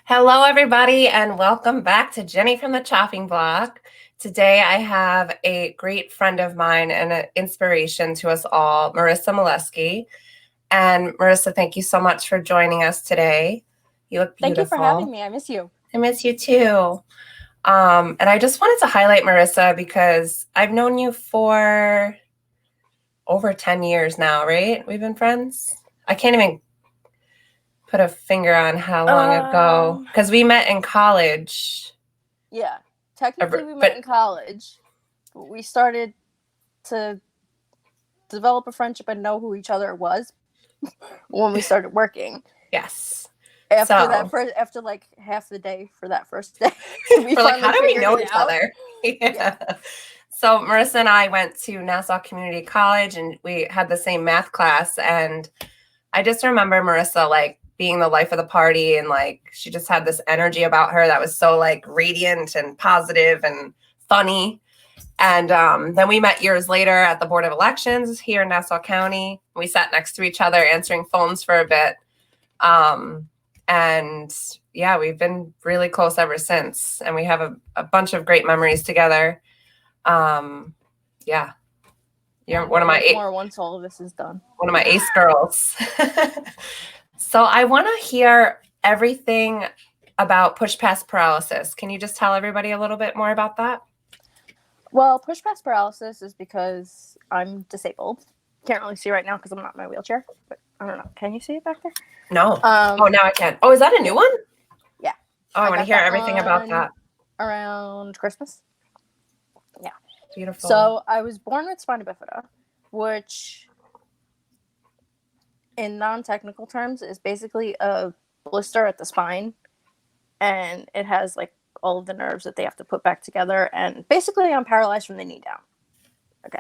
Hello, everybody, and welcome back to Jenny from the Chopping Block. Today, I have a great friend of mine and an inspiration to us all, Marissa Meleske. And Marissa, thank you so much for joining us today. You look beautiful. Thank you for having me. I miss you. I miss you too. And I just wanted to highlight Marissa because I've known you for over 10 years now, right? We've been friends. I can't even put a finger on how long ago, because we met in college. Yeah, technically we met in college. We started to develop a friendship and know who each other was when we started working. Yes. After like half the day for that first day, we're like, how do we know each other? Yeah. So Marissa and I went to Nassau Community College, and we had the same math class. And I just remember Marissa like being the life of the party, and like she just had this energy about her that was so like radiant and positive and funny. And then we met years later at the Board of Elections here in Nassau County. We sat next to each other answering phones for a bit. And yeah, we've been really close ever since. And we have a bunch of great memories together. Yeah. You're one of my once all of this is done. One of my ace girls. So I want to hear everything about Push Past Paralysis. Can you just tell everybody a little bit more about that? Well, Push Past Paralysis is because I'm disabled. Can't really see right now because I'm not in my wheelchair. But I don't know. Can you see it back there? No. Oh, now I can. Oh, is that a new one? Yeah. Oh, I want to hear everything about that. Around Christmas. Yeah. Beautiful. So I was born with Spina Bifida, which in non-technical terms is basically a blister at the spine, and it has like all of the nerves that they have to put back together, and basically I'm paralyzed from the knee down. Okay.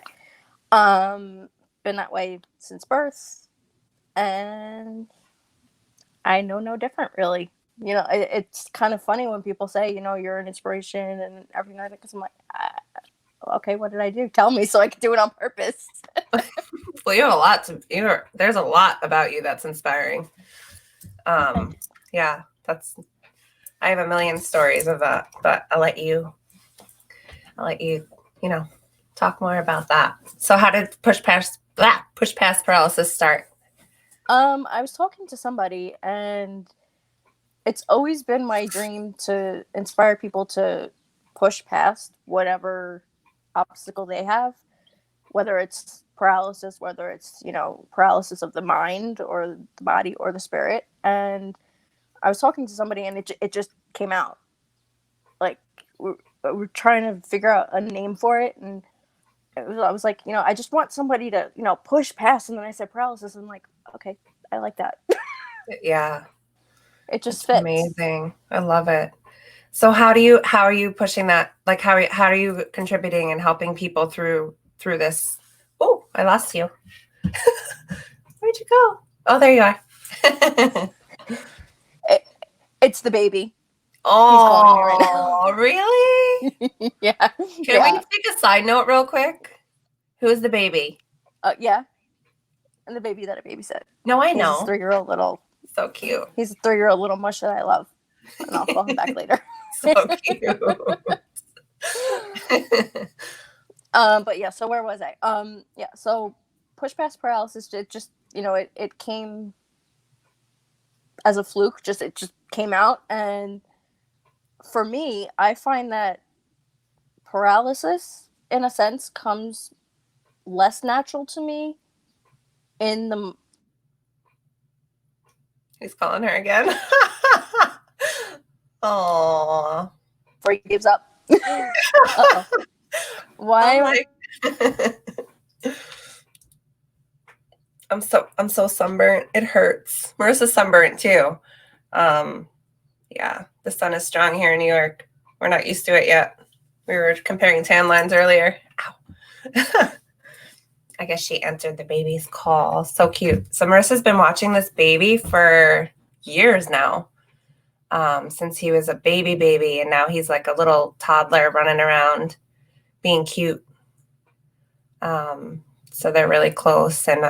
Been that way since birth, and I know no different, really. You know, it's kind of funny when people say, you know, you're an inspiration and everything like that, because I'm like, okay, what did I do? Tell me so I can do it on purpose. Well, you have a lot there's a lot about you that's inspiring. Yeah, I have a million stories of that, but I'll let you, talk more about that. So how did Push Past Paralysis start? I was talking to somebody, and it's always been my dream to inspire people to push past whatever obstacle they have, whether it's paralysis, whether it's, paralysis of the mind or the body or the spirit. And I was talking to somebody, and it just came out. Like, we're trying to figure out a name for it, and I was like, I just want somebody to, push past. And then I said paralysis, and I'm like, okay, I like that. Yeah. It just fits. Amazing. I love it. So how are you pushing that? Like, how are you contributing and helping people through this? Oh, I lost you. Where'd you go? Oh, there you are. It's the baby. Oh, really? Yeah. Can we take a side note real quick? Who's the baby? Yeah. And the baby that I babysit. No, I know. He's a 3-year-old little. So cute. He's a 3-year-old little mush that I love. And I'll call him back later. So cute. But yeah, so where was I? Yeah, so Push Past Paralysis, it just, it came as a fluke. It just came out. And for me, I find that paralysis, in a sense, comes less natural to me in the... He's calling her again. Aww. Before he gives up. Uh-oh. Why? I'm so sunburnt. It hurts. Marissa's sunburnt too. Yeah, the sun is strong here in New York. We're not used to it yet. We were comparing tan lines earlier. Ow. I guess she answered the baby's call. So cute. So Marissa's been watching this baby for years now. Since he was a baby, and now he's like a little toddler running around being cute. So they're really close. And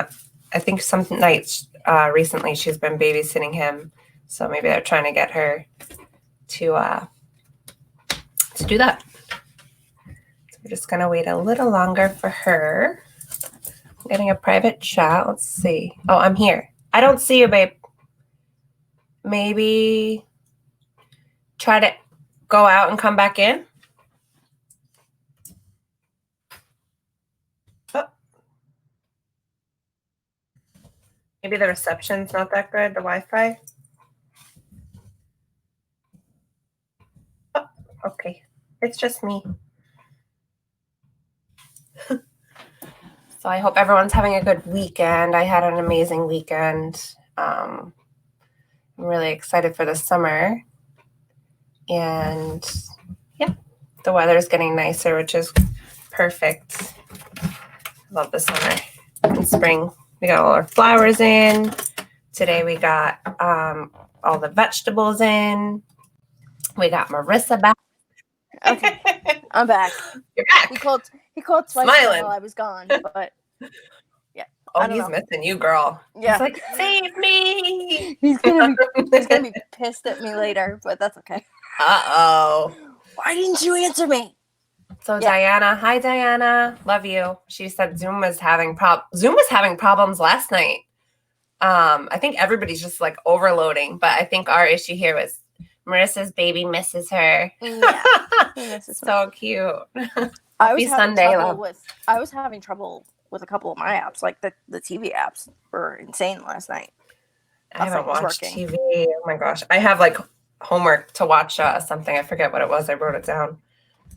I think some nights recently she's been babysitting him. So maybe they're trying to get her to do that. So we're just going to wait a little longer for her. I'm getting a private chat. Let's see. Oh, I'm here. I don't see you, babe. Maybe try to go out and come back in. Oh. Maybe the reception's not that good, the Wi-Fi. Oh, okay. It's just me. So I hope everyone's having a good weekend. I had an amazing weekend. I'm really excited for the summer. And yeah, the weather's getting nicer, which is perfect. I love the summer and spring. We got all our flowers in. Today we got all the vegetables in. We got Marissa back. Okay, I'm back. You're back. He called twice Smiling. while I was gone, but yeah. Oh, I don't he's know. missing you, girl. Yeah. He's like, save me. He's gonna be pissed at me later, but that's okay. Uh-oh. Why didn't you answer me? So Yeah. Diana, hi Diana, love you. She said Zoom was having problems last night. I think everybody's just like overloading, but I think our issue here was Marissa's baby misses her. Yeah, he misses So cute. I was having trouble with a couple of my apps, like the TV apps were insane last night. I haven't watched TV. Oh my gosh. I have like homework to watch something. I forget what it was. I wrote it down.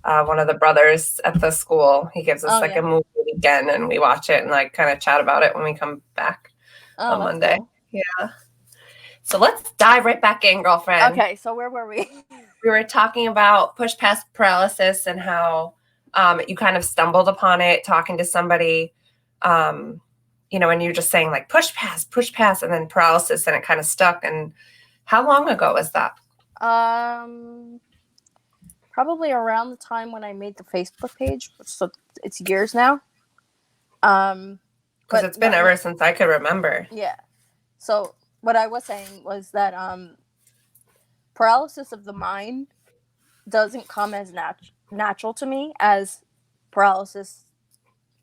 One of the brothers at the school, he gives us a movie weekend and we watch it and like kind of chat about it when we come back on Monday. Cool. Yeah. So let's dive right back in, girlfriend. Okay. So where were we? We were talking about push past paralysis and how you kind of stumbled upon it talking to somebody, and you're just saying like push past, and then paralysis, and it kind of stuck. And how long ago was that? Probably around the time when I made the Facebook page. So it's years now. Because it's been ever since I could remember. Yeah. So what I was saying was that paralysis of the mind doesn't come as natural to me as paralysis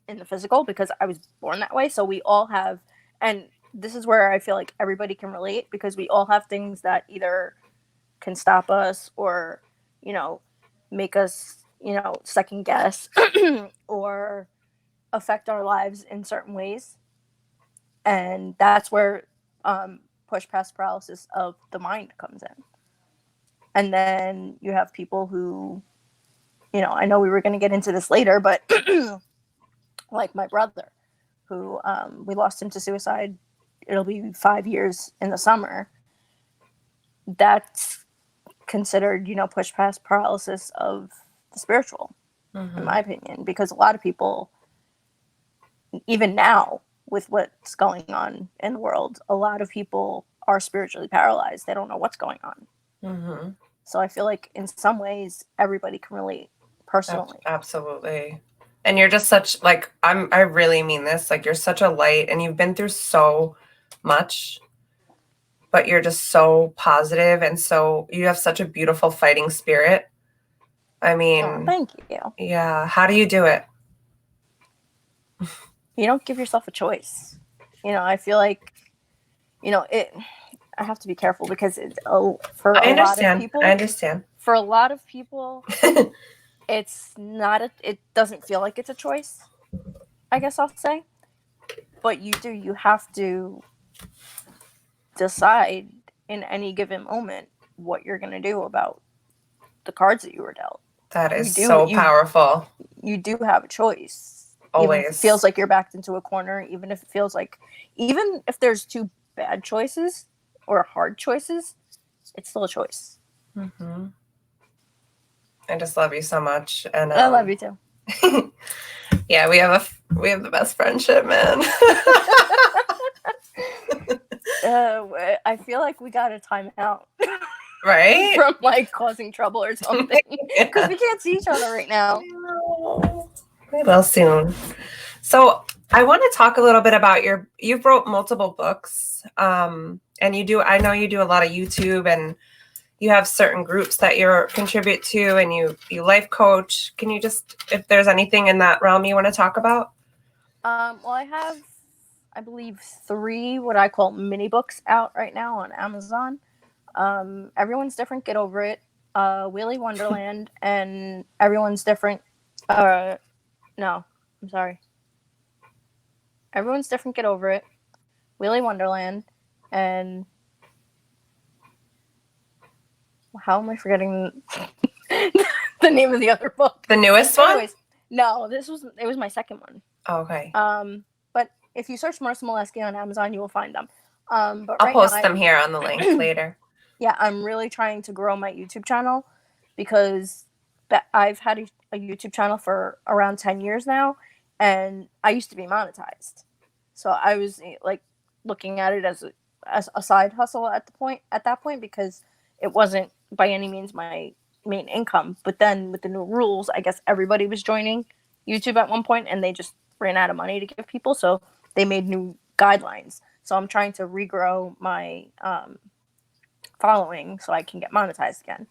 in the physical, because I was born that way. So we all have, and this is where I feel like everybody can relate, because we all have things that either can stop us or, make us, second guess or affect our lives in certain ways. And that's where push past paralysis of the mind comes in. And then you have people who, I know we were going to get into this later, but like my brother, who we lost him to suicide. It'll be 5 years in the summer. That's considered, push past paralysis of the spiritual, in my opinion, because a lot of people, even now with what's going on in the world, a lot of people are spiritually paralyzed. They don't know what's going on. Mm-hmm. So I feel like in some ways everybody can relate personally. Absolutely. And you're just such like, I really mean this, like you're such a light and you've been through so much, but you're just so positive, and so you have such a beautiful fighting spirit. I mean, thank you. Yeah. How do you do it? You don't give yourself a choice. I feel like, I have to be careful because for a lot of people, I understand. For a lot of people, it's not it doesn't feel like it's a choice, I guess I'll say. But you have to decide in any given moment what you're going to do about the cards that you were dealt. That is so powerful. You do have a choice. Always. Even if it feels like you're backed into a corner, even if there's two bad choices or hard choices, it's still a choice. Mm-hmm. I just love you so much, and I love you too. Yeah, we have the best friendship, man. I feel like we got a timeout, right? From like causing trouble or something, because we can't see each other right now. We will soon. So I want to talk a little bit about you've wrote multiple books, and I know you do a lot of YouTube and you have certain groups that you contribute to, and you life coach. Can you just, if there's anything in that realm you want to talk about? Well, I have, I believe, 3 what I call mini books out right now on Amazon. Everyone's Different, Get Over It, Wheelie Wonderland, and Everyone's Different. No, I'm sorry. Everyone's Different, Get Over It, Wheelie Wonderland, and how am I forgetting the name of the other book? The newest one? Anyways, no, it was my second one. Oh, okay. But if you search Marissa Meleske on Amazon, you will find them. But I'll post them here on the link later. Yeah, I'm really trying to grow my YouTube channel because I've had a YouTube channel for around 10 years now, and I used to be monetized. So I was like looking at it as a side hustle at that point because it wasn't by any means my main income. But then with the new rules, I guess everybody was joining YouTube at one point, and they just ran out of money to give people, so they made new guidelines. So I'm trying to regrow my following so I can get monetized again,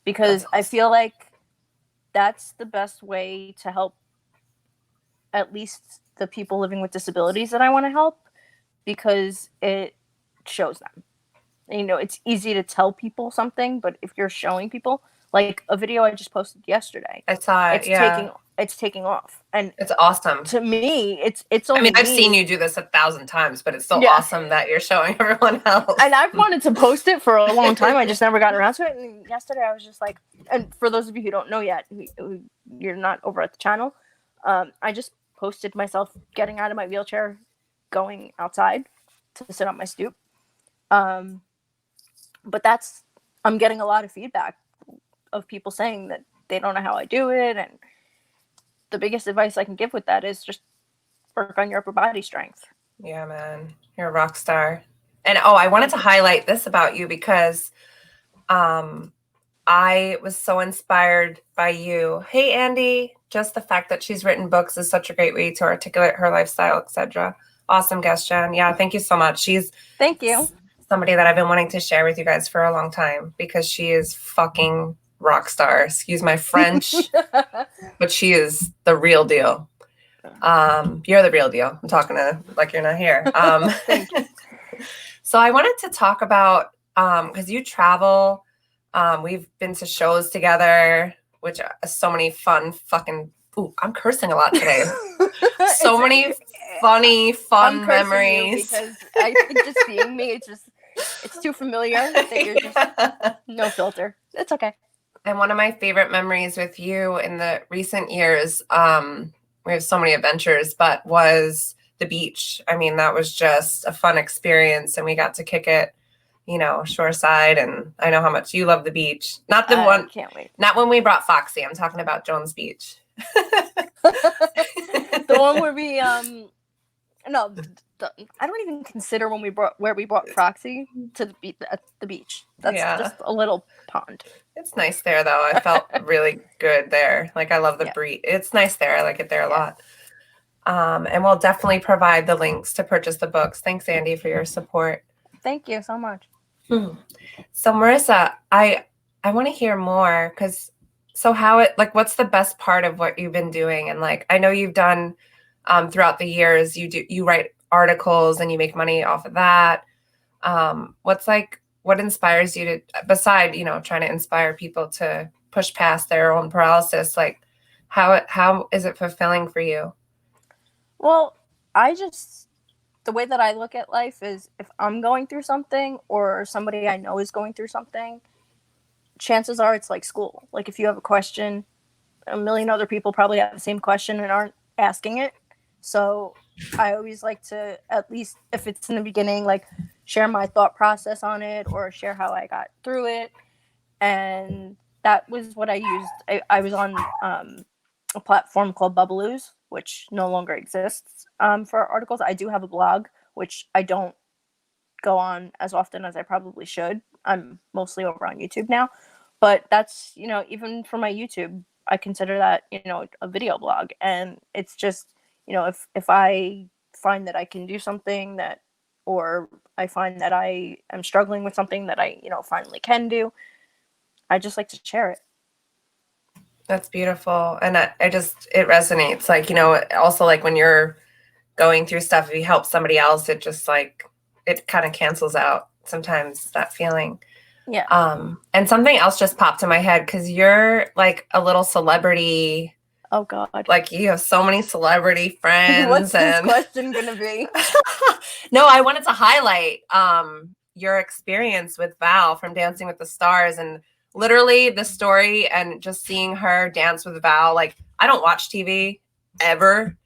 because I feel like that's the best way to help at least the people living with disabilities that I want to help, because it shows them. It's easy to tell people something, but if you're showing people, like a video I just posted yesterday, I saw it. It's taking off, and it's awesome. To me, it's only. I mean, I've seen you do this 1,000 times, but it's still awesome that you're showing everyone else. And I've wanted to post it for a long time. I just never got around to it. And yesterday, I was just like, and for those of you who don't know yet, you're not over at the channel. I just posted myself getting out of my wheelchair, going outside to sit on my stoop. But I'm getting a lot of feedback of people saying that they don't know how I do it, and the biggest advice I can give with that is just work on your upper body strength. Yeah, man. You're a rock star. And I wanted to highlight this about you because I was so inspired by you. Hey, Andy, just the fact that she's written books is such a great way to articulate her lifestyle, etc. Awesome guest, Jen. Yeah, thank you so much. Thank you. Somebody that I've been wanting to share with you guys for a long time because she is fucking rock star. Excuse my French, but she is the real deal. You're the real deal. I'm talking to like you're not here. Thank you. So I wanted to talk about because you travel. We've been to shows together, which are so many fun fucking. Ooh, I'm cursing a lot today. So many funny, fun memories. Because I think just seeing me, it's too familiar that you're just no filter. It's okay. And one of my favorite memories with you in the recent years, we have so many adventures, but was the beach. I mean, that was just a fun experience, and we got to kick it, shoreside. And I know how much you love the beach. Not the one. Can't wait. Not when we brought Foxy. I'm talking about Jones Beach. The one where we no, I don't even consider where we brought Foxy to the beach. That's just a little pond. It's nice there, though. I felt really good there. Like, I love the breeze. It's nice there. I like it there a lot. And we'll definitely provide the links to purchase the books. Thanks, Andy, for your support. Thank you so much. So, Marissa, I want to hear more what's the best part of what you've been doing? And I know you've done throughout the years, you write articles and you make money off of that. What inspires you to, beside, trying to inspire people to push past their own paralysis? How is it fulfilling for you? Well, the way that I look at life is if I'm going through something or somebody I know is going through something, chances are it's like school. Like if you have a question, a million other people probably have the same question and aren't asking it. So I always like to, at least if it's in the beginning, share my thought process on it or share how I got through it. And that was what I used. I was on a platform called Bubbaloo's, which no longer exists for articles. I do have a blog, which I don't go on as often as I probably should. I'm mostly over on YouTube now. But that's, even for my YouTube, I consider that, a video blog. And it's just, if I find that I can do something or I find that I am struggling with something that I, finally can do, I just like to share it. That's beautiful. And it resonates. Like, also like when you're going through stuff, if you help somebody else, it just like, it kind of cancels out sometimes that feeling. Yeah. And something else just popped in my head because you're like a little celebrity. Oh God. Like you have so many celebrity friends. What's this question gonna be? No, I wanted to highlight your experience with Val from Dancing with the Stars, and literally the story and just seeing her dance with Val. Like, I don't watch TV ever,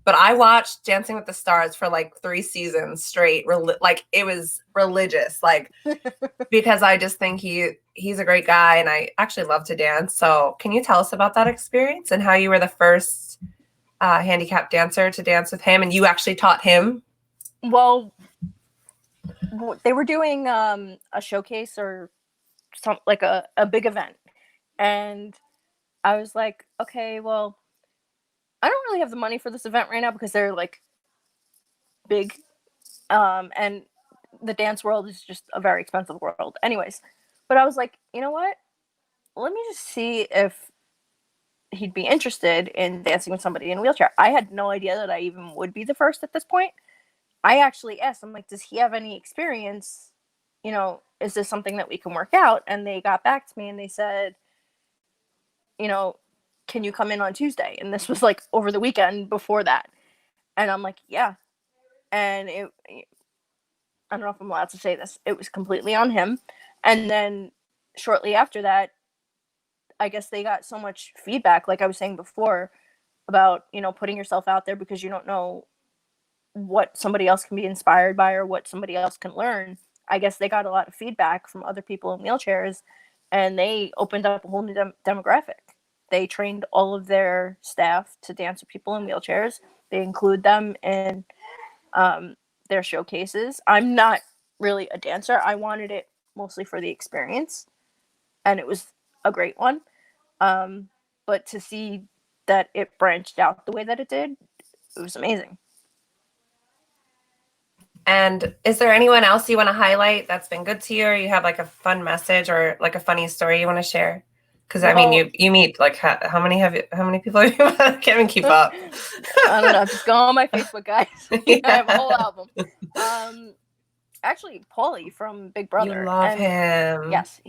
but I watched Dancing with the Stars for like 3 seasons straight. Like, it was religious, like, because I just think he's a great guy, and I actually love to dance. So can you tell us about that experience and how you were the first handicapped dancer to dance with him, and you actually taught him? Well, they were doing a showcase or something, like a big event, and I was like, okay, well, I don't really have the money for this event right now because they're like big, and the dance world is just a very expensive world. Anyways, but I was like, you know what? Let me just see if he'd be interested in dancing with somebody in a wheelchair. I had no idea that I even would be the first at this point. I actually asked, I'm like, does he have any experience? Is this something that we can work out? And they got back to me and they said, can you come in on Tuesday? And this was like over the weekend before that. And I'm like, yeah. And I don't know if I'm allowed to say this. It was completely on him. And then shortly after that, I guess they got so much feedback, like I was saying before, about, putting yourself out there because you don't know what somebody else can be inspired by or what somebody else can learn. I guess they got a lot of feedback from other people in wheelchairs, and they opened up a whole new demographic. They trained all of their staff to dance with people in wheelchairs. They include them in their showcases. I'm not really a dancer. I wanted it mostly for the experience, and it was a great one. But to see that it branched out the way that it did, it was amazing. And is there anyone else you want to highlight that's been good to you, or you have like a fun message or like a funny story you want to share? Because I mean, you meet like how many people have you? I can't even keep up. I don't know. Just go on my Facebook, guys. Yeah. I have a whole album. Actually, Paulie from Big Brother. You love him. Yes.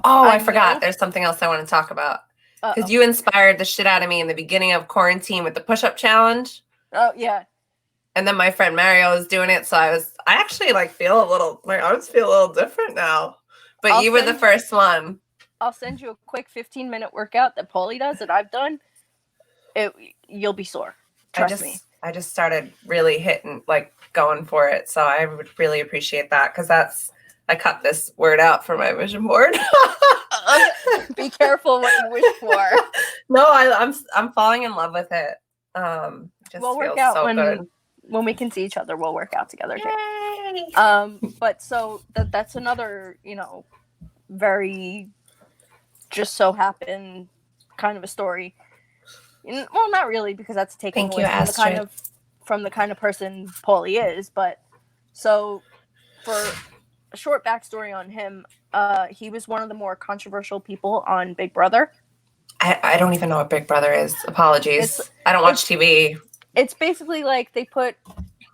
I forgot. There's something else I want to talk about. Because you inspired the shit out of me in the beginning of quarantine with the push-up challenge. Oh, yeah. And then my friend Mario was doing it, so I actually like feel a little, my arms feel a little different now. But you were the first one. I'll send you a quick 15-minute workout that Paulie does that I've done. You'll be sore. Trust me. I just started really hitting, like going for it. So I would really appreciate that because I cut this word out for my vision board. Be careful what you wish for. No, I'm falling in love with it. We'll work out when we can see each other. We'll work out together too. But so that's another, very just so happened kind of a story. Well, not really, because that's taking away from the kind of person Paulie is. But so for a short backstory on him, he was one of the more controversial people on Big Brother. I don't even know what Big Brother is. Apologies. I don't watch TV. It's basically like they put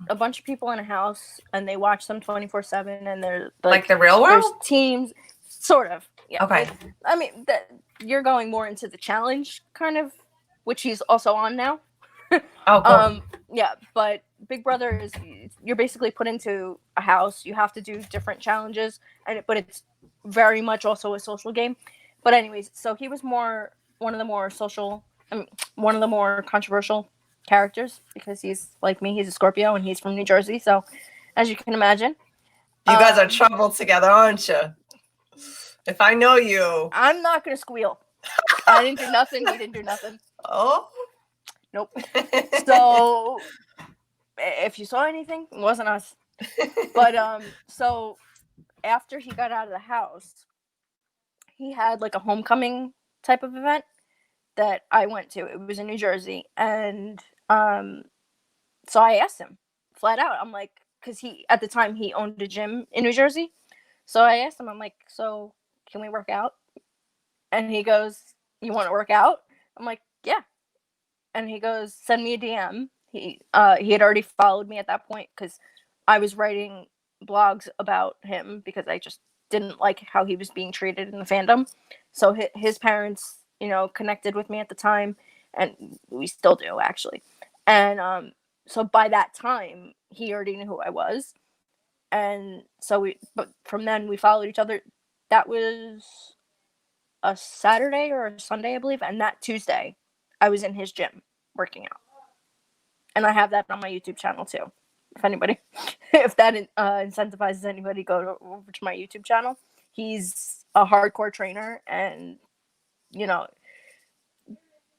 a bunch of people in a house and they watch them 24/7, and they're like the real world. There's teams, sort of. Yeah. Okay. I mean, you're going more into the challenge kind of, which he's also on now. Oh, cool. Yeah, but Big Brother is, you're basically put into a house. You have to do different challenges, but it's very much also a social game. But anyways, so he was one of the more controversial characters because he's like me. He's a Scorpio and he's from New Jersey. So, as you can imagine, you guys are trouble together, aren't you? If I know you, I'm not gonna squeal. I didn't do nothing. He didn't do nothing. Oh, nope. So, if you saw anything, it wasn't us. But so after he got out of the house, he had like a homecoming type of event that I went to. It was in New Jersey, and so I asked him flat out. I'm like, because at the time he owned a gym in New Jersey, so I asked him. I'm like, so can we work out? And he goes, "You want to work out?" I'm like, "Yeah." And he goes, "Send me a DM." He had already followed me at that point because I was writing blogs about him because I just didn't like how he was being treated in the fandom. So his parents, connected with me at the time, and we still do actually. And so by that time, he already knew who I was, and so but from then we followed each other. That was a Saturday or a Sunday, I believe, and that Tuesday, I was in his gym working out, and I have that on my YouTube channel too. If anybody, if that incentivizes anybody, go over to my YouTube channel. He's a hardcore trainer, and you know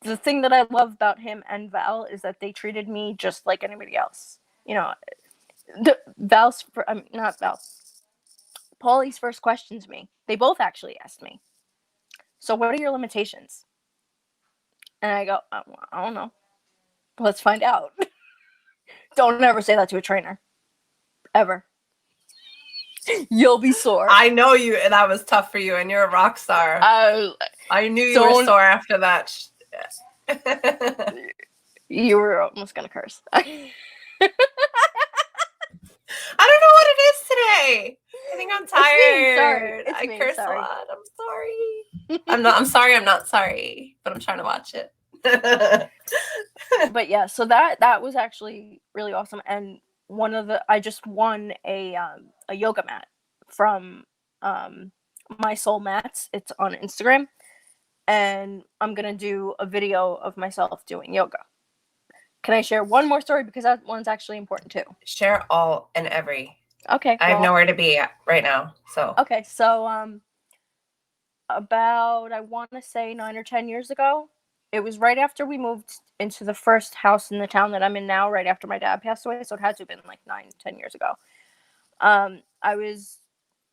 the thing that I love about him and Val is that they treated me just like anybody else. Val's not Val. Paulie's first question to me. They both actually asked me, "So what are your limitations?" And I go, "I don't know. Let's find out." Don't ever say that to a trainer. Ever. You'll be sore. I know you, and that was tough for you, and you're a rock star. I knew you were sore after that. You were almost gonna curse. I don't know what it is today. I think I'm tired. I curse a lot. I'm sorry. I'm sorry. I'm not sorry, but I'm trying to watch it. But yeah, so that was actually really awesome. And I just won a yoga mat from My Soul Mats. It's on Instagram, and I'm gonna do a video of myself doing yoga. Can I share one more story, because that one's actually important too? Share all and every. Okay. I have nowhere to be right now. So okay, so about, I want to say 9 or 10 years ago. It was right after we moved into the first house in the town that I'm in now, right after my dad passed away. So it had to have been like 9-10 years ago. I was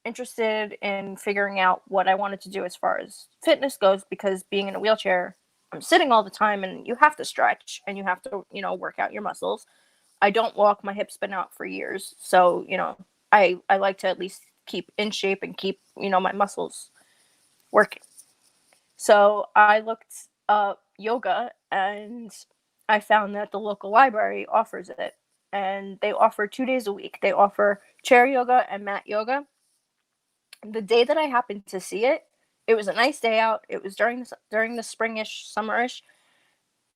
interested in figuring out what I wanted to do as far as fitness goes, because being in a wheelchair, I'm sitting all the time, and you have to stretch and you have to, work out your muscles. I don't walk. My hip's been out for years. So, I like to at least keep in shape and keep, my muscles working. So I looked up yoga, and I found that the local library offers it, and they offer 2 days a week. They offer chair yoga and mat yoga. The day that I happened to see it, it was a nice day out. It was during the springish, summerish,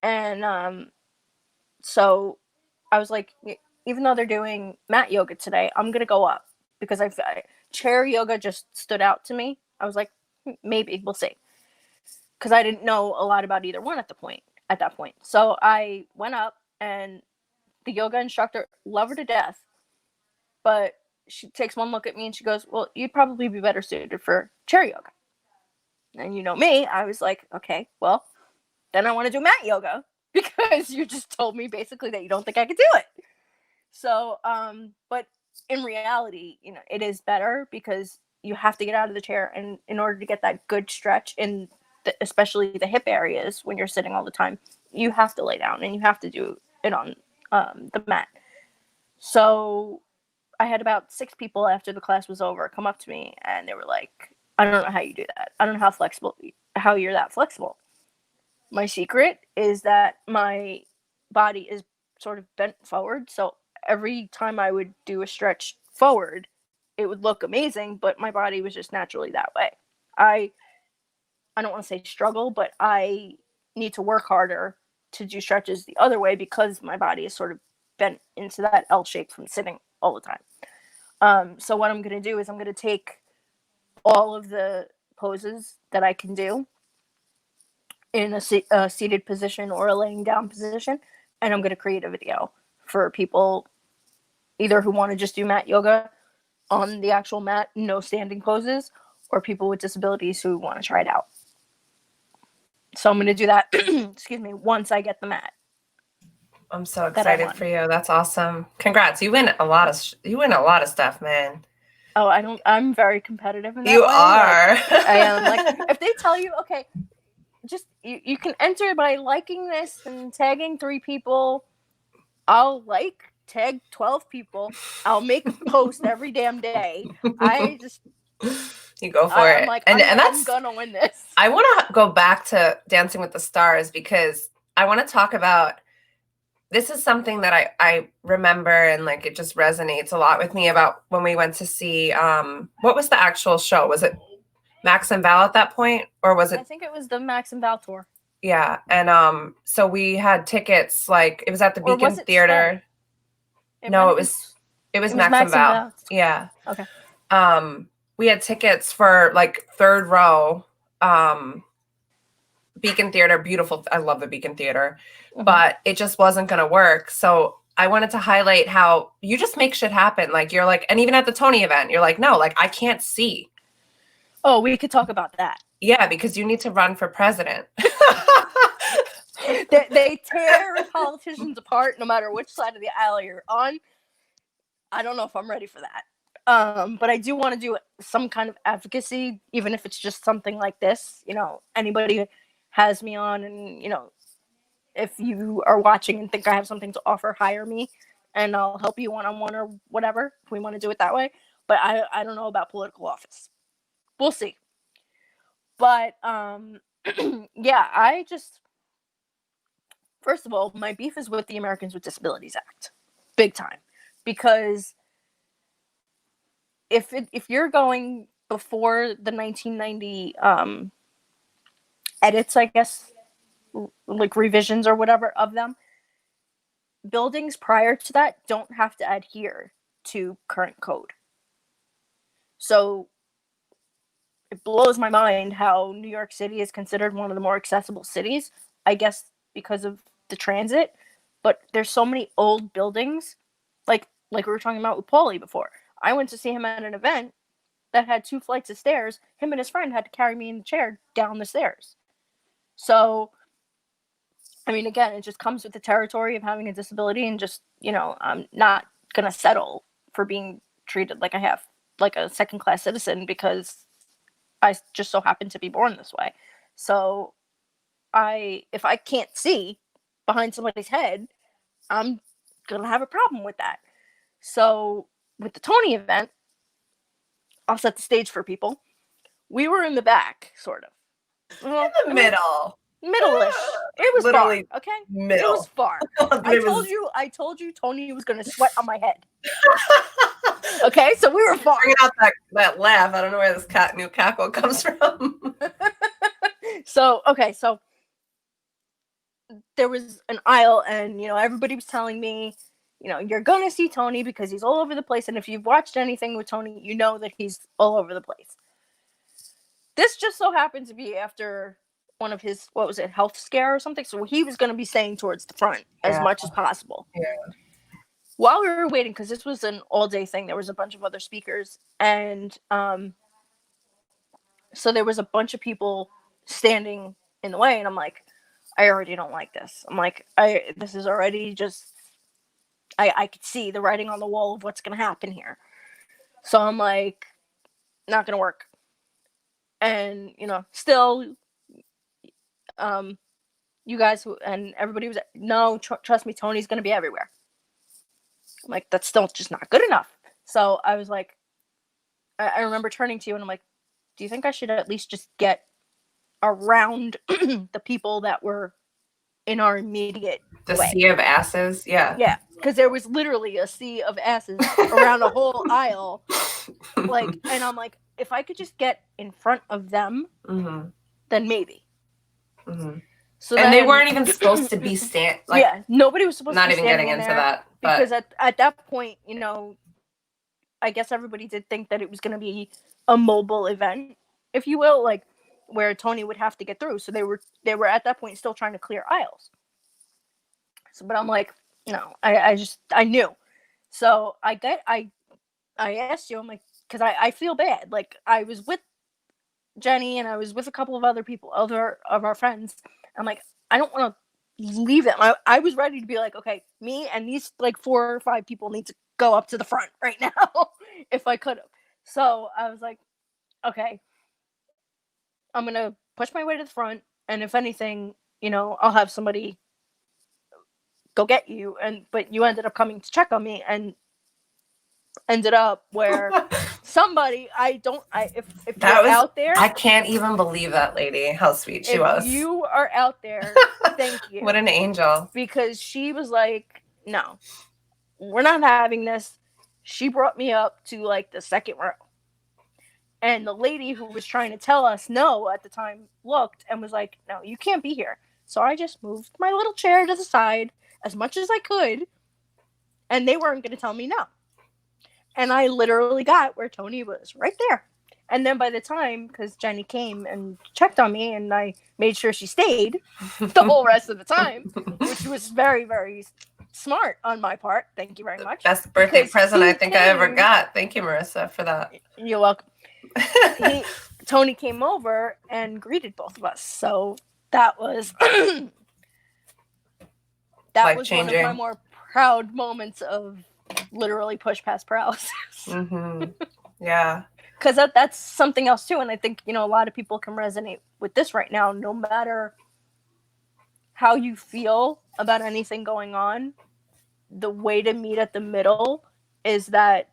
and so I was like, even though they're doing mat yoga today, I'm gonna go up, because chair yoga just stood out to me. I was like, maybe we'll see, because I didn't know a lot about either one at that point. So I went up, and the yoga instructor, love her to death, but she takes one look at me and she goes, "Well, you'd probably be better suited for chair yoga." And you know me, I was like, okay, well, then I want to do mat yoga, because you just told me basically that you don't think I could do it. So, but in reality, it is better, because you have to get out of the chair, and in order to get that good stretch in especially the hip areas when you're sitting all the time, you have to lay down, and you have to do it on the mat. So I had about 6 people after the class was over come up to me, and they were like, "I don't know how you do that. I don't know how you're that flexible." My secret is that my body is sort of bent forward, so every time I would do a stretch forward, it would look amazing, but my body was just naturally that way. I don't want to say struggle, but I need to work harder to do stretches the other way, because my body is sort of bent into that L shape from sitting all the time. So what I'm going to do is I'm going to take all of the poses that I can do in a seated position or a laying down position, and I'm going to create a video for people either who want to just do mat yoga on the actual mat, no standing poses, or people with disabilities who want to try it out. So I'm going to do that, excuse me, once I get the mat. I'm so excited for you. That's awesome. Congrats. You win a lot of stuff, man. Oh, I'm very competitive in that you way. are. Like, I am. Like, if they tell you, okay, just you can enter by liking this and tagging 3 people, I'll tag 12 people. I'll make a post every damn day. You go for I'm it. like, And I'm that's, gonna win this. I want to go back to Dancing with the Stars because I want to talk about, this is something that I remember and like it just resonates a lot with me about when we went to see, what was the actual show? Was it Max and Val at that point? Or was I it? think it was the Max and Val tour. Yeah. And so we had tickets, like it was at the Or was Beacon it Theater. No, it was Max and Val. Yeah. Okay. We had tickets for like third row. Beacon Theater, beautiful. I love the Beacon Theater, but it just wasn't going to work. So I wanted to highlight how you just make shit happen. Like you're like, and even at the Tony event, you're like, no, like I can't see. Oh, we could talk about that. Yeah, because you need to run for president. They tear politicians apart no matter which side of the aisle you're on. I don't know if I'm ready for that. But I do want to do some kind of advocacy, even if it's just something like this. You know, anybody has me on, and you know, if you are watching and think I have something to offer, hire me, and I'll help you one-on-one or whatever. If we want to do it that way. But I don't know about political office. We'll see. But yeah, I just, first of all, my beef is with the Americans with Disabilities Act, big time, because if you're going before the 1990 edits, I guess, like revisions or whatever of them, buildings prior to that don't have to adhere to current code. So it blows my mind how New York City is considered one of the more accessible cities, I guess because of the transit, but there's so many old buildings, like we were talking about with Paulie before. I went to see him at an event that had 2 flights of stairs. Him and his friend had to carry me in the chair down the stairs. So, I mean, again, it just comes with the territory of having a disability, and just, you know, I'm not going to settle for being treated like I have, like a second-class citizen, because I just so happen to be born this way. So, if I can't see behind somebody's head, I'm going to have a problem with that. So, with the Tony event, I'll set the stage for people. We were in the back, sort of. Well, in the middle. Middle-ish. It was Literally far, okay? middle. It was far. I told you Tony was going to sweat on my head. Okay, so we were far. Bringing out that laugh. I don't know where this new cackle comes from. So there was an aisle, and, you know, everybody was telling me, you know, you're going to see Tony because he's all over the place. And if you've watched anything with Tony, you know that he's all over the place. This just so happened to be after one of his, what was it, health scare or something. So he was going to be staying towards the front as much as possible. Yeah. While we were waiting, because this was an all-day thing, there was a bunch of other speakers. And so there was a bunch of people standing in the way. And I'm like, I already don't like this. I'm like, this is already just, I could see the writing on the wall of what's going to happen here. So I'm like, not going to work. And, you know, still, you guys and everybody was, no, trust me, Tony's going to be everywhere. I'm like, that's still just not good enough. So I was like, I remember turning to you and I'm like, do you think I should at least just get around the people that were in our immediate way? Sea of asses? Yeah. Yeah, because there was literally a sea of asses around a whole aisle. Like, and I'm like, if I could just get in front of them, then maybe. So and they weren't even supposed to be nobody was supposed to be not even getting into that. But because at that point, you know, I guess everybody did think that it was going to be a mobile event, if you will, like where Tony would have to get through. So they were at that point still trying to clear aisles. So, but I'm like, no, I knew. So I asked you, I'm like, because I feel bad. Like, I was with Jenny and I was with a couple of other people, other of our friends. I'm like, I don't want to leave them. I was ready to be like, okay, me and these like 4 or 5 people need to go up to the front right now if I could have. So I was like, okay, I'm going to push my way to the front. And if anything, you know, I'll have somebody go get you. But you ended up coming to check on me, and ended up where somebody, if That you're was, out there, I can't even believe that lady, how sweet she was. if you are out there, thank you. What an angel. Because she was like, no, we're not having this. She brought me up to like the second row. And the lady who was trying to tell us no at the time looked and was like, no, you can't be here. So I just moved my little chair to the side as much as I could. And they weren't going to tell me no. And I literally got where Tony was, right there. And then by the time, because Jenny came and checked on me and I made sure she stayed the whole rest of the time, which was very, very smart on my part. Thank you very much. Best birthday present I think I ever got. Thank you, Marissa, for that. You're welcome. Tony came over and greeted both of us. So that was that was one of my more proud moments of literally push past paralysis. Mm-hmm. Yeah. Because that's something else too. And I think, a lot of people can resonate with this right now, no matter how you feel about anything going on. The way to meet at the middle is that,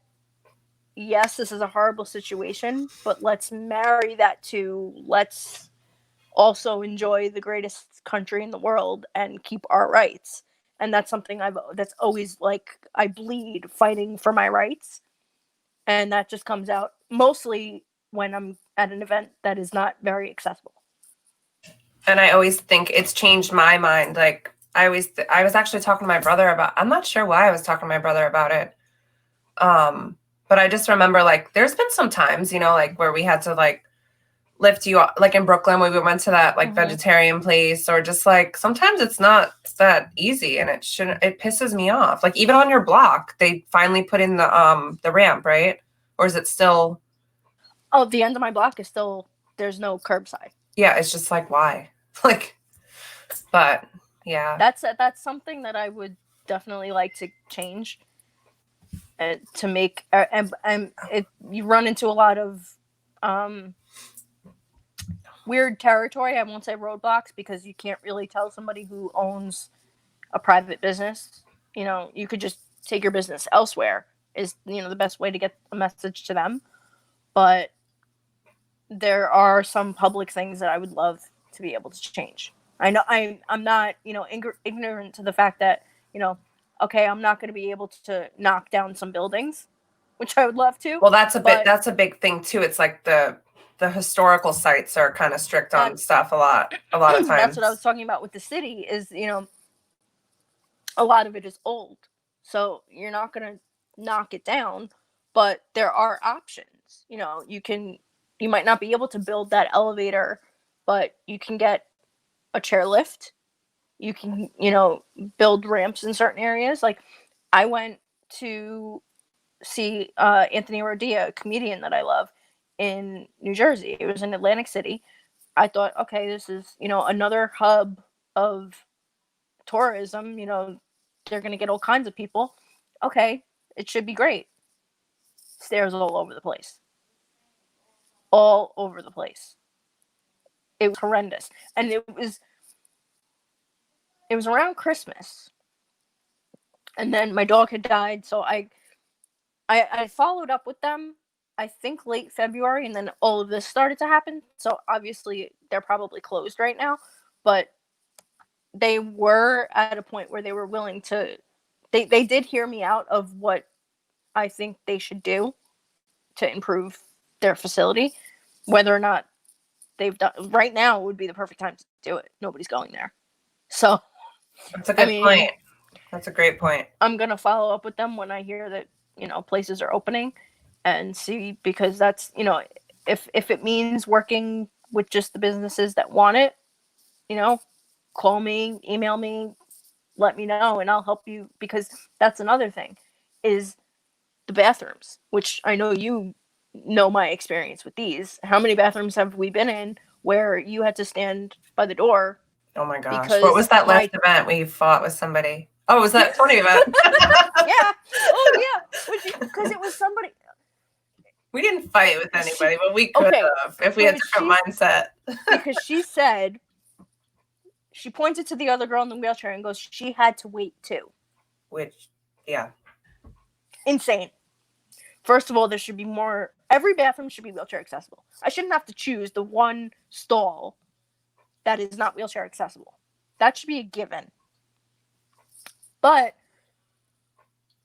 yes, this is a horrible situation, but let's marry that to let's also enjoy the greatest country in the world and keep our rights. And that's something that's always like, I bleed fighting for my rights. And that just comes out mostly when I'm at an event that is not very accessible. And I always think it's changed my mind. Like I was actually talking to my brother about, I'm not sure why I was talking to my brother about it. But I just remember like, there's been some times, like where we had to like lift you up, like in Brooklyn, when we went to that like vegetarian place, or just like, sometimes it's not that easy and it pisses me off. Like even on your block, they finally put in the ramp, right? Or is it still? Oh, the end of my block is still, there's no curbside. Yeah. It's just like, why? Like, but yeah. That's something that I would definitely like to change. To make you run into a lot of weird territory. I won't say roadblocks, because you can't really tell somebody who owns a private business. You could just take your business elsewhere is the best way to get a message to them. But there are some public things that I would love to be able to change. I know I'm not ignorant to the fact that okay, I'm not going to be able to knock down some buildings, which I would love to. Well, that's a big thing too. It's like the historical sites are kind of strict on stuff a lot of times. That's what I was talking about with the city is, a lot of it is old. So you're not going to knock it down, but there are options. You might not be able to build that elevator, but you can get a chairlift. You can, build ramps in certain areas. Like I went to see Anthony Rodia, a comedian that I love, in New Jersey. It was in Atlantic City. I thought, okay, this is, another hub of tourism. They're going to get all kinds of people. Okay, it should be great. Stairs all over the place. All over the place. It was horrendous. And it was around Christmas. And then my dog had died, so I followed up with them, I think late February, and then all of this started to happen. So obviously they're probably closed right now, but they were at a point where they were willing to, they did hear me out of what I think they should do to improve their facility. Whether or not they've done, right now would be the perfect time to do it. Nobody's going there. So that's a good point. That's a great point. I'm going to follow up with them when I hear that, places are opening and see, because that's, if it means working with just the businesses that want it, call me, email me, let me know, and I'll help you, because that's another thing is the bathrooms, which I know you know my experience with these. How many bathrooms have we been in where you had to stand by the door? Oh my gosh. What was that last event where you fought with somebody? Oh, was that Tony event? Yeah. Oh, yeah. Because it was somebody. We didn't fight with anybody, but we could have if we had a different mindset. Because she said, she pointed to the other girl in the wheelchair and goes, she had to wait too. Which, yeah. Insane. First of all, there should be more. Every bathroom should be wheelchair accessible. I shouldn't have to choose the one stall that is not wheelchair accessible. That should be a given. But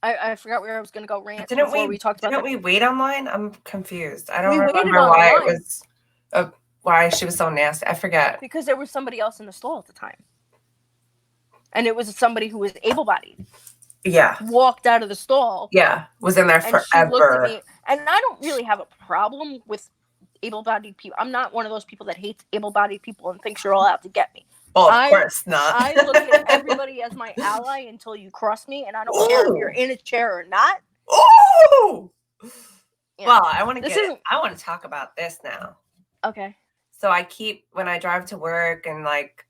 I forgot where I was going to go rant before we talked about that. Didn't we wait online? I'm confused. I don't We waited remember why it online. was why she was so nasty. I forget. Because there was somebody else in the stall at the time. And it was somebody who was able-bodied. Yeah. Walked out of the stall. Yeah. Was in there and forever. She looked at me. And I don't really have a problem with able-bodied people. I'm not one of those people that hates able-bodied people and thinks you're all out to get me. Well, of course not. I look at everybody as my ally until you cross me, and I don't care if you're in a chair or not. Oh! Yeah. Well, I want to talk about this now. Okay. So when I drive to work and like,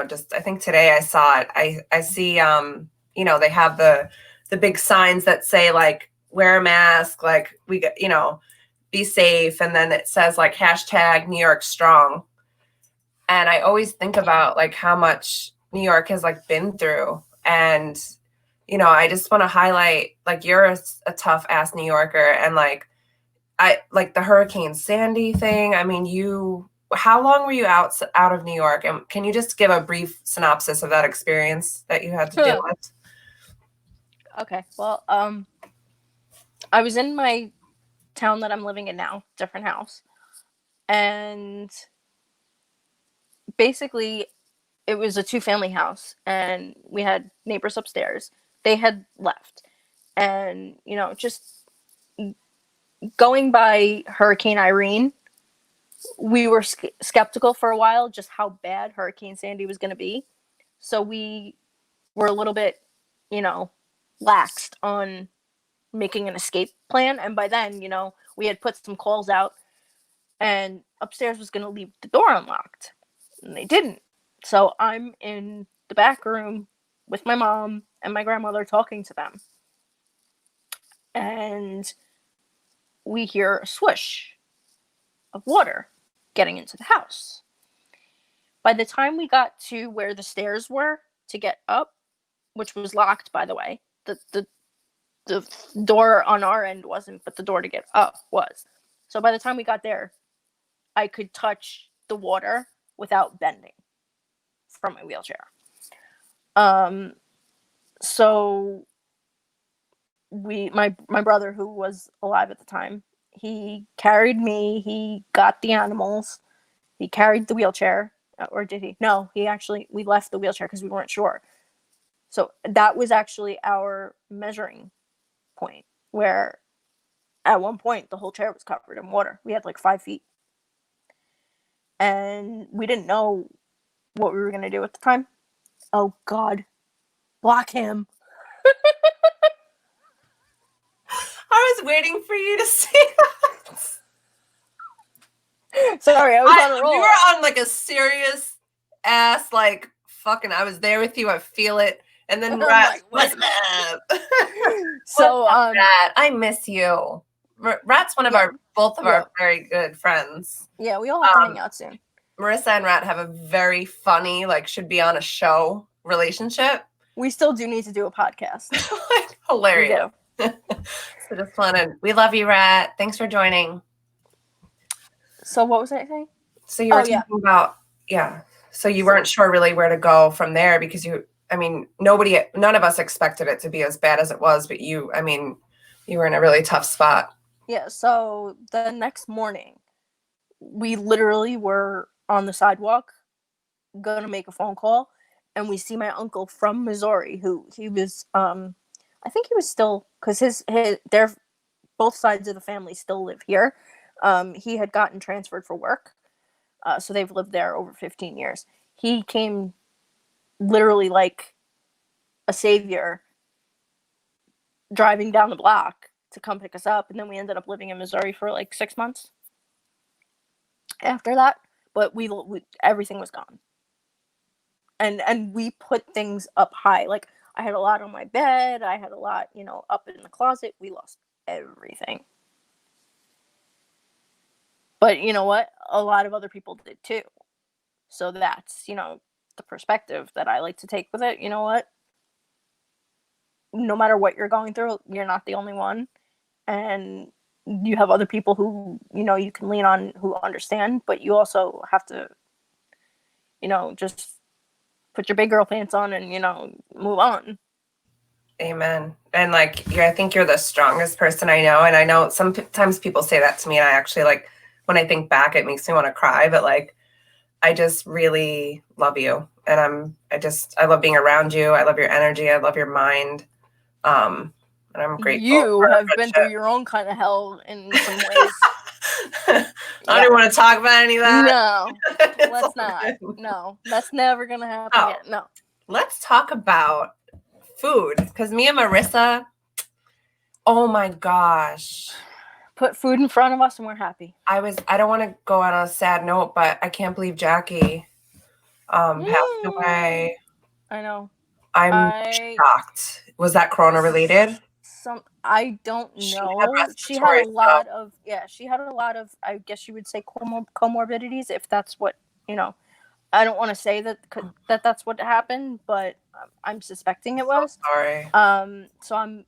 just I think today I saw it. I see they have the big signs that say like wear a mask, like we get, be safe, and then it says like hashtag New York strong. And I always think about like how much New York has like been through. And, I just want to highlight like you're a tough ass New Yorker. And like, I like the Hurricane Sandy thing. I mean, how long were you out of New York? And can you just give a brief synopsis of that experience that you had to deal with? Okay. Well, I was in my town that I'm living in now, different house. And basically it was a 2-family house, and we had neighbors upstairs. They had left, and just going by Hurricane Irene, we were skeptical for a while just how bad Hurricane Sandy was going to be, so we were a little bit laxed on making an escape plan. And by then we had put some calls out, and upstairs was going to leave the door unlocked. And they didn't. So I'm in the back room with my mom and my grandmother talking to them. And we hear a swoosh of water getting into the house. By the time we got to where the stairs were to get up, which was locked, by the way, the door on our end wasn't, but the door to get up was. So by the time we got there, I could touch the water without bending from my wheelchair. So my brother, who was alive at the time, he carried me, he got the animals, he carried the wheelchair, or did he? No, we left the wheelchair because we weren't sure. So that was actually our measuring point, where at one point the whole chair was covered in water. We had like 5 feet. And we didn't know what we were going to do at the time. Oh, God. Block him. I was waiting for you to say that. Sorry, I was on a roll. We were on like a serious ass, like, fucking, I was there with you. I feel it. And then Rat, what's up? So, Rat, I miss you. Rat's one of both of our very good friends. Yeah, we all have to hang out soon. Marissa and Rat have a very funny, like, should be on a show relationship. We still do need to do a podcast. Hilarious. So just we love you, Rat. Thanks for joining. So what was I saying? So you were talking about, so you weren't sure really where to go from there, because none of us expected it to be as bad as it was, but you were in a really tough spot. Yeah, so the next morning, we literally were on the sidewalk, gonna make a phone call, and we see my uncle from Missouri, who he was, I think he was still, because their both sides of the family still live here. He had gotten transferred for work, so they've lived there over 15 years. He came literally like a savior, driving down the block to come pick us up, and then we ended up living in Missouri for like 6 months after that. But we everything was gone, and we put things up high. Like, I had a lot on my bed, I had a lot, up in the closet. We lost everything. But you know what? A lot of other people did too. So that's, the perspective that I like to take with it. You know what? No matter what you're going through, you're not the only one. and you have other people who, you know, you can lean on who understand, but you also have to, you know, just put your big girl pants on and, you know, move on. Amen. And like, I think you're the strongest person I know. And I know sometimes people say that to me, and I actually, like, when I think back, it makes me want to cry. But like, I just really love you, and I love being around you. I love your energy. I love your mind. And I'm grateful. You have been through your own kind of hell in some ways. I don't want to talk about any of that. No, let's not. No, that's never gonna happen again. No. Let's talk about food, because me and Marissa, oh my gosh, put food in front of us and we're happy. I don't want to go on a sad note, but I can't believe Jackie passed away. I know. I'm shocked. Was that Corona related? I don't know. She had a lot of I guess you would say comorbidities, if that's what, you know. I don't want to say that's what happened, but I'm suspecting it was. So sorry. So I'm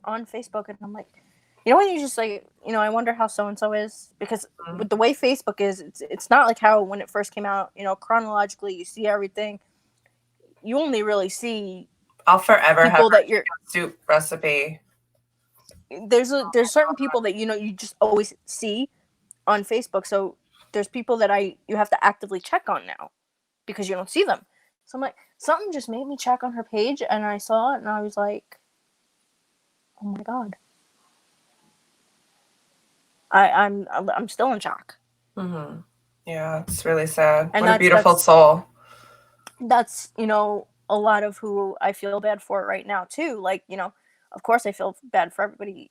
on Facebook and I'm like, you know, when you just like, you know, I wonder how so and so is, because with the way Facebook is, it's not like how when it first came out, you know, chronologically you see everything. You only really see. I'll forever have that your soup recipe. There's certain people that, you know, you just always see on Facebook. So there's people that you have to actively check on now because you don't see them. So I'm like, something just made me check on her page, and I saw it and I was like, oh my God. I'm still in shock. Mm-hmm. Yeah, it's really sad. And what a beautiful soul. That's, you know, a lot of who I feel bad for right now too. Like, you know, of course I feel bad for everybody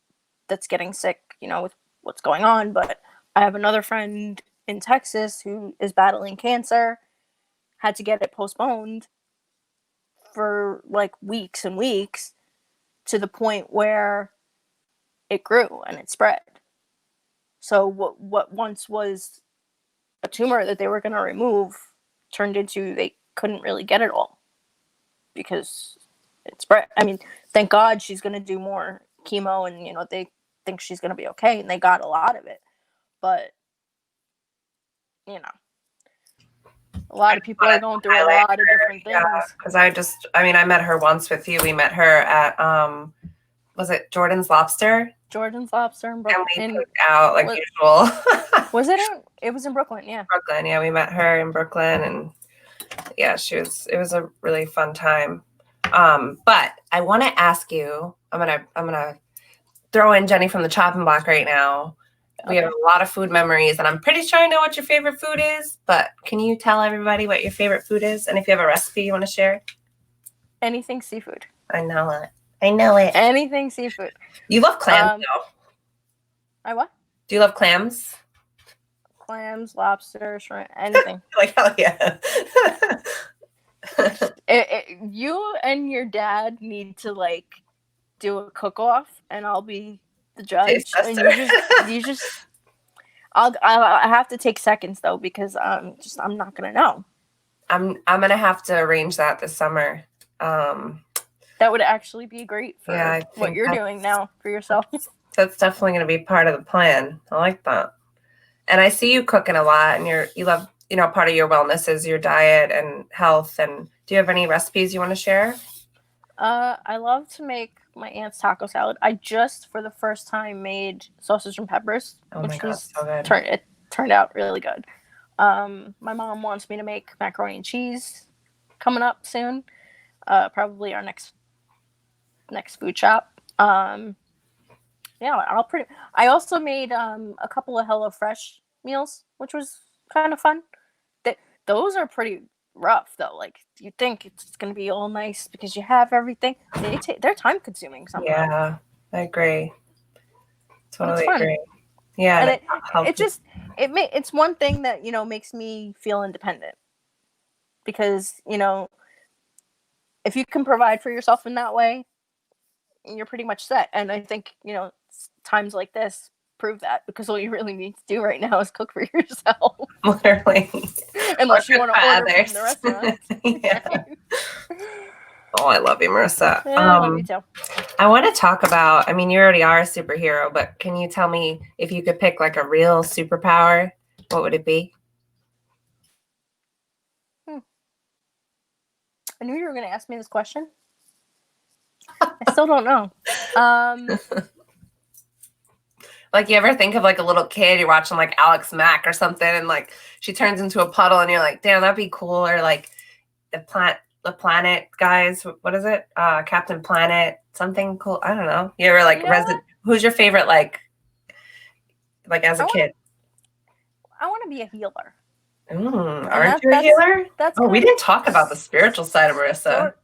that's getting sick, you know, with what's going on. But I have another friend in Texas who is battling cancer, had to get it postponed for like weeks and weeks, to the point where it grew and it spread. So what once was a tumor that they were going to remove turned into they couldn't really get it all because it spread. I mean, thank God she's going to do more chemo, and, you know, they think she's going to be okay, and they got a lot of it. But, you know, a lot of people are going through a lot of different things. Yeah, because I met her once with you. We met her at, was it Jordan's Lobster? Jordan's Lobster in Brooklyn. And we picked out like usual. Was it it was in Brooklyn, yeah. Brooklyn, yeah. We met her in Brooklyn, and yeah, it was a really fun time. But I want to ask you, I'm gonna throw in Jenny from the chopping block right now. We have a lot of food memories, and I'm pretty sure I know what your favorite food is, but can you tell everybody what your favorite food is? And if you have a recipe you want to share? Anything seafood. I know it. Anything seafood. You love clams, though. I what? Do you love clams? Clams, lobster, shrimp, anything. Like, hell yeah. You and your dad need to like do a cook-off, and I'll be the judge. And you just I have to take seconds though, because I'm not gonna know. I'm gonna have to arrange that this summer. That would actually be great for what you're doing now for yourself. That's definitely going to be part of the plan. I like that. And I see you cooking a lot, and you love, you know, part of your wellness is your diet and health. And do you have any recipes you want to share? I love to make my aunt's taco salad. I just, for the first time, made sausage and peppers. Oh my God, so good. It turned out really good. My mom wants me to make macaroni and cheese coming up soon. Probably our next food shop. I also made a couple of HelloFresh meals, which was kind of fun. Those are pretty rough though. Like, you think it's gonna be all nice because you have everything. They're time consuming sometimes. Yeah, I agree. Totally agree. Yeah, and it's one thing that, you know, makes me feel independent, because, you know, if you can provide for yourself in that way, you're pretty much set. And I think, you know, times like this prove that, because all you really need to do right now is cook for yourself. Literally. Unless you want to order from the restaurant. Yeah. Oh, I love you, Marissa. Yeah, I love you too. I want to talk about, I mean, you already are a superhero, but can you tell me if you could pick like a real superpower, what would it be? I knew you were going to ask me this question. I still don't know. Like, you ever think of like a little kid, you're watching like Alex Mack or something, and like she turns into a puddle, and you're like, damn, that'd be cool. Or like the planet guys, what is it? Captain Planet, something cool. I don't know. You ever like who's your favorite like as a kid? I want to be a healer. Aren't you a healer? We didn't talk about the spiritual side of Marissa.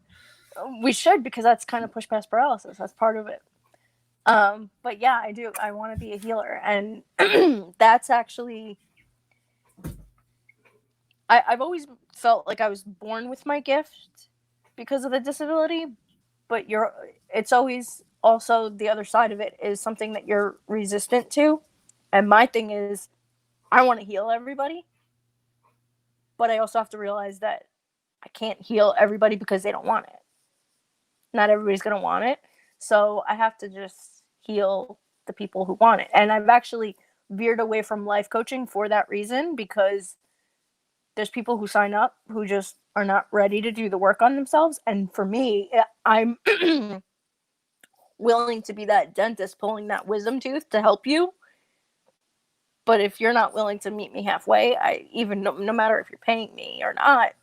We should, because that's kind of push past paralysis. That's part of it. But yeah, I do. I want to be a healer, and that's actually. I've always felt like I was born with my gift because of the disability, but it's always also the other side of it is something that you're resistant to. And my thing is, I want to heal everybody, but I also have to realize that I can't heal everybody because they don't want it. Not everybody's going to want it. So I have to just heal the people who want it. And I've actually veered away from life coaching for that reason, because there's people who sign up who just are not ready to do the work on themselves. And for me, I'm willing to be that dentist pulling that wisdom tooth to help you. But if you're not willing to meet me halfway, no matter if you're paying me or not,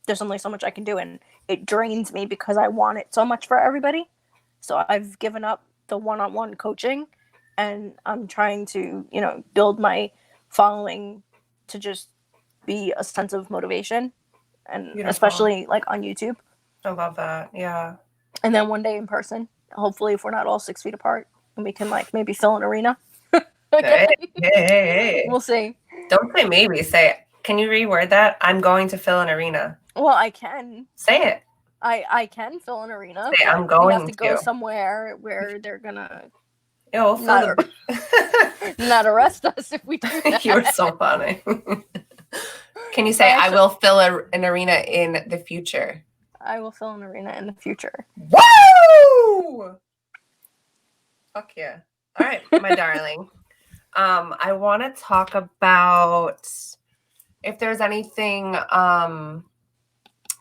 there's only so much I can do, and it drains me because I want it so much for everybody. So I've given up the one-on-one coaching, and I'm trying to, build my following to just be a sense of motivation, and Beautiful. Especially like on YouTube. I love that. Yeah. And then one day in person, hopefully, if we're not all 6 feet apart, and we can like maybe fill an arena. Hey. We'll see. Don't say maybe. Say, can you reword that? I'm going to fill an arena. Well, I can. Say it. I can fill an arena. Say, I'm going to. We have to go somewhere where they're gonna not arrest us if we do that. You were so funny. Can you say, I will fill an arena in the future? I will fill an arena in the future. Woo! Fuck yeah. All right, my darling. I want to talk about if there's anything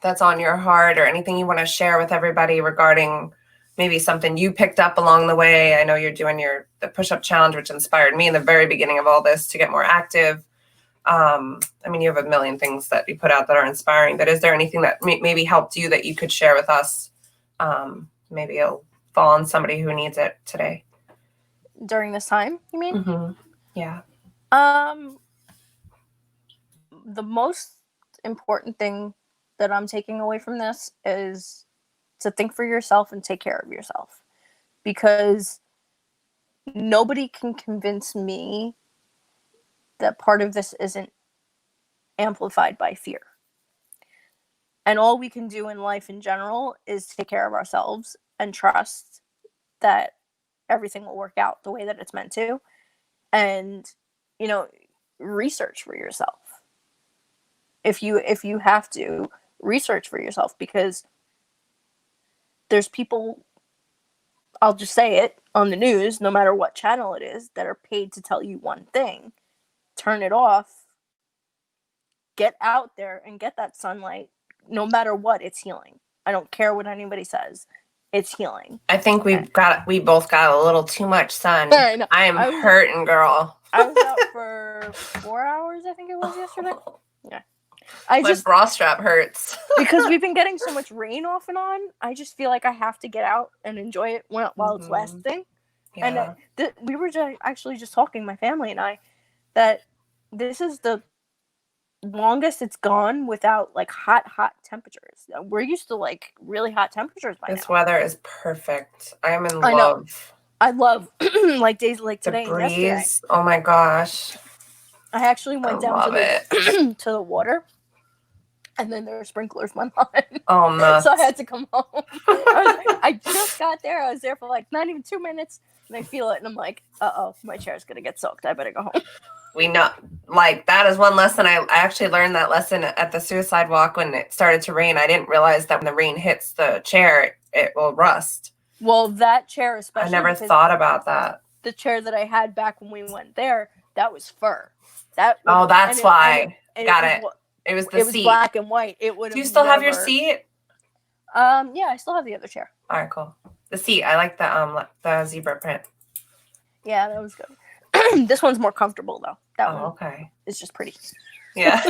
that's on your heart, or anything you want to share with everybody regarding maybe something you picked up along the way. I know you're doing the push-up challenge, which inspired me in the very beginning of all this to get more active. I mean, you have a million things that you put out that are inspiring, but is there anything that maybe helped you that you could share with us? Maybe it'll fall on somebody who needs it today. During this time, you mean? Mm-hmm. Yeah. The most important thing that I'm taking away from this is to think for yourself and take care of yourself, because nobody can convince me that part of this isn't amplified by fear. And all we can do in life in general is take care of ourselves and trust that everything will work out the way that it's meant to. And, research for yourself. If you have to, research for yourself, because there's people, I'll just say it, on the news, no matter what channel it is, that are paid to tell you one thing. Turn it off. Get out there and get that sunlight. No matter what, it's healing. I don't care what anybody says. It's healing. I think we both got a little too much sun. I am hurting, girl. I was out for 4 hours, I think it was yesterday. Yeah. My bra strap hurts. Because we've been getting so much rain off and on, I just feel like I have to get out and enjoy it while it's lasting. Yeah. And we were actually just talking, my family and I, that this is the longest it's gone without like hot temperatures. We're used to like really hot temperatures by now. This weather is perfect. I am in love. I love like days like today the breeze. And yesterday. Oh my gosh. I actually went down to to the water, and then there were sprinklers went on. Oh no. So I had to come home. I just got there. I was there for like not even 2 minutes, and I feel it, and I'm like, my chair's gonna get soaked. I better go home. we know, like, that is one lesson. I actually learned that lesson at the suicide walk when it started to rain. I didn't realize that when the rain hits the chair, it will rust. Well, that chair especially. I never thought about that. The chair that I had back when we went there, that was fur. That's why. Got it. It was the seat. It was black and white. It would. Do you still have your seat? Yeah, I still have the other chair. All right, cool. The seat. I like the zebra print. Yeah, that was good. This one's more comfortable though. That one. Okay. It's just pretty. Yeah.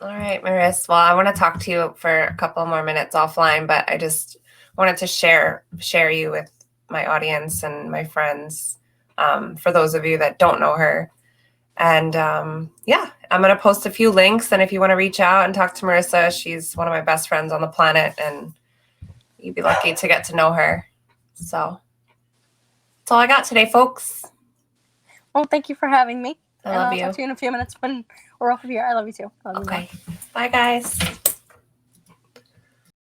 All right, Marissa. Well, I want to talk to you for a couple more minutes offline, but I just wanted to share you with my audience and my friends, for those of you that don't know her. And yeah, I'm going to post a few links. And if you want to reach out and talk to Marissa, she's one of my best friends on the planet, and you'd be lucky to get to know her. So that's all I got today, folks. Well, thank you for having me. I love you. I'll talk to you in a few minutes when we're off of here. I love you too. Okay. Bye, guys.